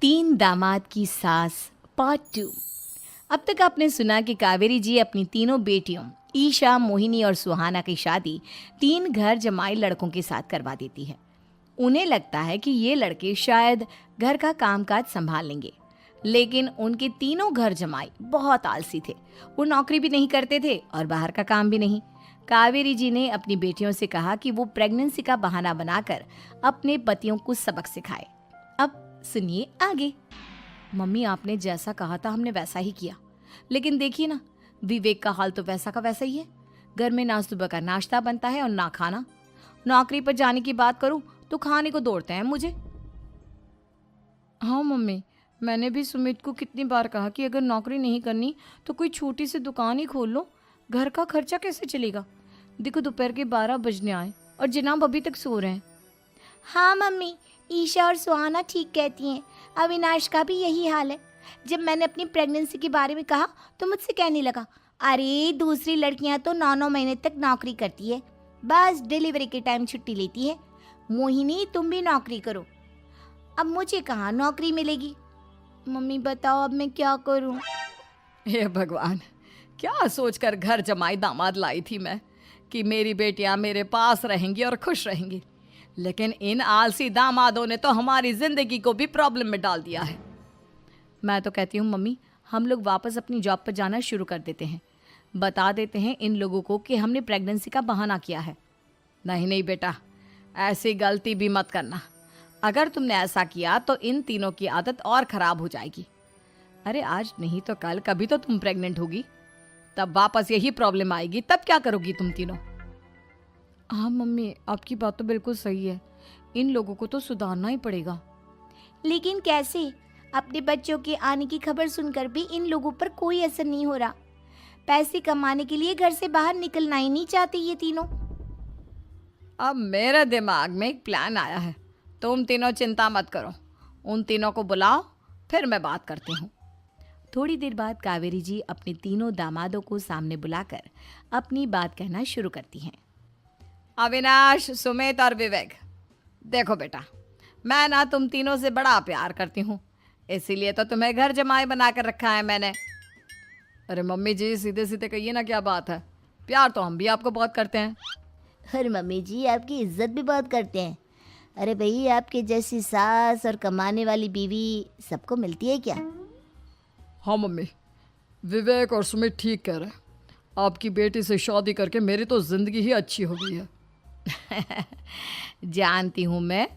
तीन दामाद की सास पार्ट 2। अब तक आपने सुना कि कावेरी जी अपनी तीनों बेटियों ईशा, मोहिनी और सुहाना की शादी तीन घर जमाई लड़कों के साथ करवा देती है। उन्हें लगता है कि ये लड़के शायद घर का कामकाज संभाल लेंगे, लेकिन उनके तीनों घर जमाई बहुत आलसी थे। वो नौकरी भी नहीं करते थे और बाहर का काम भी नहीं। कावेरी जी ने अपनी बेटियों से कहा कि वो प्रेगनेंसी का बहाना बनाकर अपने पतियों को सबक सिखाए। अब सुनिए आगे। मम्मी, आपने जैसा कहा था हमने वैसा ही किया, लेकिन देखिए ना, विवेक का हाल तो वैसा का वैसा ही है। घर में ना सुबह का नाश्ता बनता है और ना खाना। नौकरी पर जाने की बात करूं तो खाने को दौड़ते हैं मुझे। हाँ मम्मी, मैंने भी सुमित को कितनी बार कहा कि अगर नौकरी नहीं करनी तो कोई छोटी सी दुकान ही खोल लो। घर का खर्चा कैसे चलेगा? देखो, दोपहर के 12 बजने आए और जनाब अभी तक सो रहे हैं। हाँ मम्मी, ईशा और सुहाना ठीक कहती हैं। अविनाश का भी यही हाल है। जब मैंने अपनी प्रेगनेंसी के बारे में कहा तो मुझसे कहने लगा, अरे दूसरी लड़कियां तो 9-9 महीने तक नौकरी करती है, बस डिलीवरी के टाइम छुट्टी लेती है। मोहिनी, तुम भी नौकरी करो। अब मुझे कहाँ नौकरी मिलेगी? मम्मी बताओ, अब मैं क्या करूँ? हे भगवान, क्या सोचकर घर जमाई दामाद लाई थी मैं कि मेरी बेटियां मेरे पास रहेंगी और खुश रहेंगी, लेकिन इन आलसी दामादों ने तो हमारी जिंदगी को भी प्रॉब्लम में डाल दिया है। मैं तो कहती हूँ मम्मी, हम लोग वापस अपनी जॉब पर जाना शुरू कर देते हैं। बता देते हैं इन लोगों को कि हमने प्रेगनेंसी का बहाना किया है। नहीं नहीं बेटा, ऐसी गलती भी मत करना। अगर तुमने ऐसा किया तो इन तीनों की आदत और ख़राब हो जाएगी। अरे आज नहीं तो कल कभी तो तुम प्रेग्नेंट होगी, तब वापस यही प्रॉब्लम आएगी। तब क्या करोगी तुम तीनों? हाँ मम्मी, आपकी बात तो बिल्कुल सही है। इन लोगों को तो सुधारना ही पड़ेगा। लेकिन कैसे? अपने बच्चों के आने की खबर सुनकर भी इन लोगों पर कोई असर नहीं हो रहा। पैसे कमाने के लिए घर से बाहर निकलना ही नहीं चाहते ये तीनों। अब मेरे दिमाग में एक प्लान आया है। तुम तीनों चिंता मत करो, उन तीनों को बुलाओ, फिर मैं बात करती हूँ। थोड़ी देर बाद कावेरी जी अपने तीनों दामादों को सामने बुलाकर अपनी बात कहना शुरू करती हैं। अविनाश, सुमित और विवेक, देखो बेटा, मैं ना तुम तीनों से बड़ा प्यार करती हूँ, इसीलिए तो तुम्हें घर जमाई बना कर रखा है मैंने। अरे मम्मी जी, सीधे सीधे कहिए ना, क्या बात है? प्यार तो हम भी आपको बहुत करते हैं। अरे मम्मी जी, आपकी इज्जत भी बहुत करते हैं। अरे भाई, आपके जैसी सास और कमाने वाली बीवी सबको मिलती है क्या? हाँ मम्मी, विवेक और सुमित ठीक कह रहे हैं। आपकी बेटी से शादी करके मेरी तो ज़िंदगी ही अच्छी हो गई है। जानती हूँ मैं,